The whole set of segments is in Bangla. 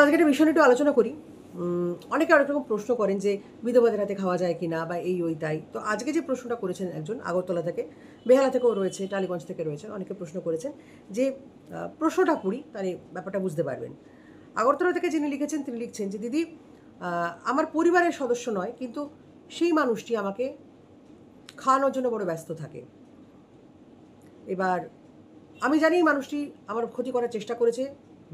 আজকে একটা বিষয় নিয়ে একটু আলোচনা করি। অনেকে অনেক রকম প্রশ্ন করেন যে বিধবাদের হাতে খাওয়া যায় কি না, বা এই ওই তাই। তো আজকে যে প্রশ্নটা করেছেন একজন আগরতলা থেকে, বেহালা থেকেও রয়েছে, টালিগঞ্জ থেকে রয়েছেন, অনেকে প্রশ্ন করেছেন যে প্রশ্নটা পড়ি, তাহলে ব্যাপারটা বুঝতে পারবেন। আগরতলা থেকে যিনি লিখেছেন তিনি লিখছেন যে দিদি, আমার পরিবারের সদস্য নয়, কিন্তু সেই মানুষটি আমাকে খাওয়ানোর জন্য বড় ব্যস্ত থাকে। এবার আমি জানি মানুষটি আমার ক্ষতি করার চেষ্টা করেছে,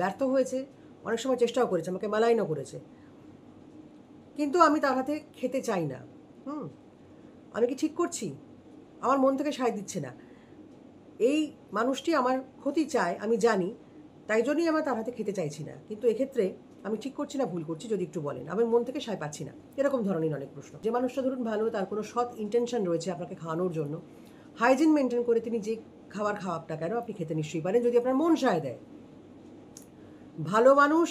ব্যর্থ হয়েছে, অনেক সময় চেষ্টাও করেছে, আমাকে মালাইনও করেছে, কিন্তু আমি তার হাতে খেতে চাই না। আমি কি ঠিক করছি? আমার মন থেকে সায় দিচ্ছে না। এই মানুষটি আমার ক্ষতি চায়, আমি জানি, তাই জন্যই আমার তার হাতে খেতে চাইছি না। কিন্তু এক্ষেত্রে আমি ঠিক করছি না ভুল করছি, যদি একটু বলেন। আমার মন থেকে সায় পাচ্ছি না। এরকম ধরনের অনেক প্রশ্ন। যে মানুষটা ধরুন ভালো, তার কোনো সৎ ইন্টেনশন রয়েছে আপনাকে খাওয়ানোর জন্য, হাইজিন মেনটেন করে তিনি যে খাবার খাওয়াক না কেন, আপনি খেতে নিশ্চয়ই পারেন যদি আপনার মন সায় দেয়। ভালো মানুষ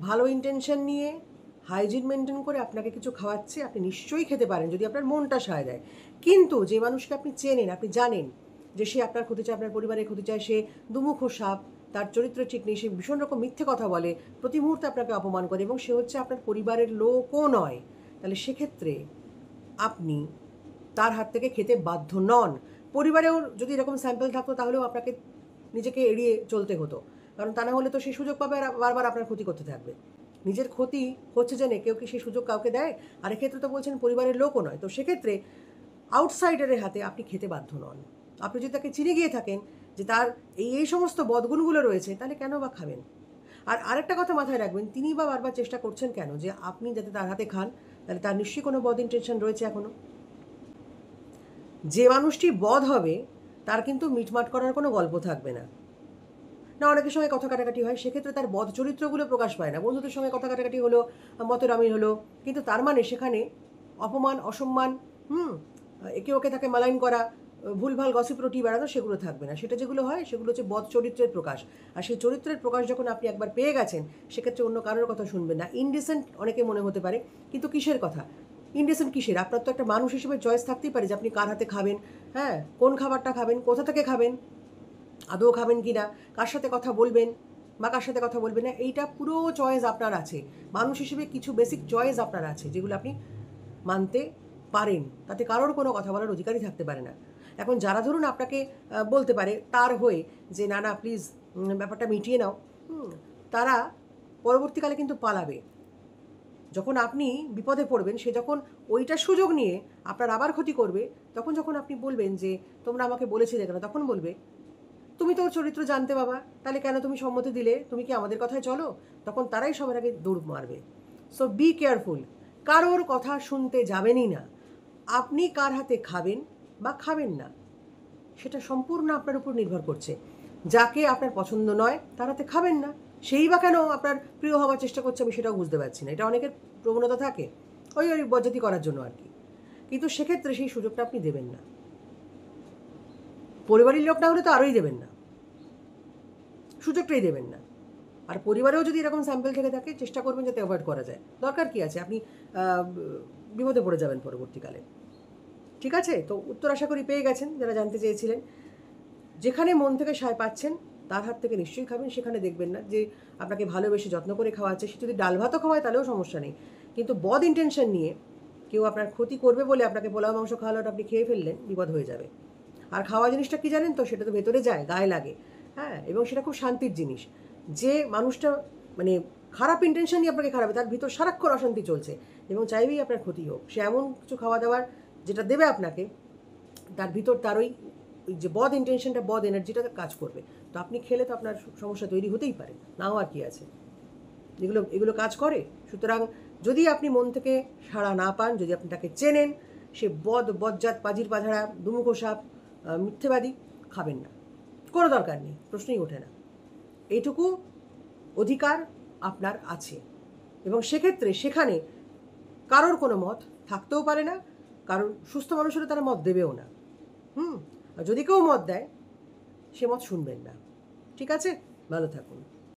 ভালো ইন্টেনশন নিয়ে হাইজিন মেনটেন করে আপনাকে কিছু খাওয়াচ্ছে, আপনি নিশ্চয়ই খেতে পারেন যদি আপনার মনটা সায় দেয়। কিন্তু যে মানুষকে আপনি চেনেন, আপনি জানেন যে সে আপনার ক্ষতি চায়, আপনার পরিবারের ক্ষতি চায়, সে দুমুখো সাপ, তার চরিত্র ঠিক নেই, সে ভীষণ রকম মিথ্যে কথা বলে, প্রতি মুহূর্তে আপনাকে অপমান করে, এবং সে হচ্ছে আপনার পরিবারের লোকও নয়, তাহলে সেক্ষেত্রে আপনি তার হাত থেকে খেতে বাধ্য নন। পরিবারেও যদি এরকম স্যাম্পল থাকতো তাহলেও আপনাকে নিজেকে এড়িয়ে চলতে হতো, কারণ তা না হলে তো সেই সুযোগ পাবে আর বারবার আপনার ক্ষতি করতে থাকবে। নিজের ক্ষতি হচ্ছে জেনে কেউ কি সেই সুযোগ কাউকে দেয়? আর এক্ষেত্রে তো বলছেন পরিবারের লোকও নয়, তো সেক্ষেত্রে আউটসাইডারের হাতে আপনি খেতে বাধ্য নন। আপনি যদি তাকে চিনে গিয়ে থাকেন যে তার এই সমস্ত বদগুণগুলো রয়েছে, তাহলে কেন বা খাবেন? আর আরেকটা কথা মাথায় রাখবেন, তিনি বা বারবার চেষ্টা করছেন কেন যে আপনি যাতে তার হাতে খান? তাহলে তার নিশ্চয়ই কোনো বদ ইন্টেনশন রয়েছে এখনও। যে মানুষটি বধ হবে তার কিন্তু মিটমাট করার কোনো গল্প থাকবে না। না, অনেকের সঙ্গে কথা কাটাকাটি হয়, সেক্ষেত্রে তার বধ চরিত্রগুলো প্রকাশ পায় না। বন্ধুদের সঙ্গে কথা কাটাকাটি হলো, মতের আমিল হলো, কিন্তু তার মানে সেখানে অপমান, অসম্মান, একে ওকে তাকে মালাইন করা, ভুলভাল গসিপ রটি বেড়ানো, সেগুলো থাকবে না। সেটা যেগুলো হয় সেগুলো হচ্ছে বধ চরিত্রের প্রকাশ। আর সেই চরিত্রের প্রকাশ যখন আপনি একবার পেয়ে গেছেন, সেক্ষেত্রে অন্য কারোর কথা শুনবেন না। ইনডিসেন্ট অনেকে মনে হতে পারে, কিন্তু কিসের কথা? ইনডিসেন্ট কিসের? আপনার তো একটা মানুষ হিসেবে চয়েস থাকতেই পারে যে আপনি কার হাতে খাবেন, হ্যাঁ, কোন খাবারটা খাবেন, কোথা থেকে খাবেন, আদৌ খাবেন কি না, কার সাথে কথা বলবেন বা কার সাথে কথা বলবেন না, এইটা পুরো চয়েস আপনার আছে। মানুষ হিসেবে কিছু বেসিক চয়েস আপনার আছে, যেগুলো আপনি মানতে পারেন, তাতে কারোর কোনো কথা বলার অধিকারই থাকতে পারে না। এখন যারা ধরুন আপনাকে বলতে পারে তার হয়ে যে না না প্লিজ ব্যাপারটা মিটিয়ে নাও, তারা পরবর্তীকালে কিন্তু পালাবে। যখন আপনি বিপদে পড়বেন, সে যখন ওইটার সুযোগ নিয়ে আপনার আবার ক্ষতি করবে, তখন যখন আপনি বলবেন যে তোমরা আমাকে বলেছিলে কেন, তখন বলবে তুমি তো ওর চরিত্র জানতে বাবা, তাহলে কেন তুমি সম্মতি দিলে, তুমি কি আমাদের কথায় চলো? তখন তারাই সবার আগে দৌড় মারবে। সো বি কেয়ারফুল, কারোর কথা শুনতে যাবেনই না। আপনি কার হাতে খাবেন বা খাবেন না, সেটা সম্পূর্ণ আপনার উপর নির্ভর করছে। যাকে আপনার পছন্দ নয় তার হাতে খাবেন না, সেই বা কেন আপনার প্রিয় হওয়ার চেষ্টা করছে, আমি সেটাও বুঝতে পারছি না। এটা অনেকের প্রবণতা থাকে ওই ওই বজ্জাতি করার জন্য আর কি, কিন্তু সেক্ষেত্রে সেই সুযোগটা আপনি দেবেন না। পরিবারের লোক না হলে তো আরোই দেবেন না, সুযোগটাই দেবেন না। আর পরিবারেও যদি এরকম স্যাম্পল থেকে থাকে, চেষ্টা করবেন যাতে অ্যাভয়েড করা যায়। দরকার কী আছে, আপনি বিপদে পড়ে যাবেন পরবর্তীকালে। ঠিক আছে, তো উত্তর আশা করি পেয়ে গেছেন যারা জানতে চেয়েছিলেন। যেখানে মন থেকে সায় পাচ্ছেন তার হাত থেকে নিশ্চয়ই খাবেন, সেখানে দেখবেন না যে আপনাকে ভালোবেসে যত্ন করে খাওয়াচ্ছে। সে যদি ডাল ভাতও খাওয়ায় তাহলেও সমস্যা নেই, কিন্তু বদ ইন্টেনশন নিয়ে কেউ আপনার ক্ষতি করবে বলে আপনাকে পোলাও মাংস খাওয়ালো, আপনি খেয়ে ফেললেন, বিপদ হয়ে যাবে। আর খাওয়া জিনিসটা কী জানেন তো, সেটা তো ভেতরে যায়, গায়ে লাগে, হ্যাঁ, এবং সেটা খুব শান্তির জিনিস। যে মানুষটা মানে খারাপ ইন্টেনশন নিয়ে আপনাকে খারাপ, তার ভিতর সারাক্ষণ অশান্তি চলছে এবং চাইবেই আপনার ক্ষতি হোক। সে এমন কিছু খাওয়া দাওয়ার যেটা দেবে আপনাকে, তার ভিতর তার ওই যে বদ ইন্টেনশনটা, বদ এনার্জিটা কাজ করবে। তো আপনি খেলে তো আপনার সমস্যা তৈরি হতেই পারে, নাও আর কি আছে, এগুলো কাজ করে। সুতরাং যদি আপনি মন থেকে সাড়া না পান, যদি আপনি তাকে চেনেন, সে বজ্জাত, পাজির পাঝাড়া, দুমুখো সাপ, মিথ্যেবাদী, খাবেন না, কোনো দরকার নেই, প্রশ্নই ওঠে না। এইটুকু অধিকার আপনার আছে, এবং সেক্ষেত্রে সেখানে কারোর কোনো মত থাকতেও পারে না, কারণ সুস্থ মানুষেরও তারা মত দেবেও না। আর যদি কেউ মত দেয়, সে মত শুনবেন না। ঠিক আছে, ভালো থাকুন।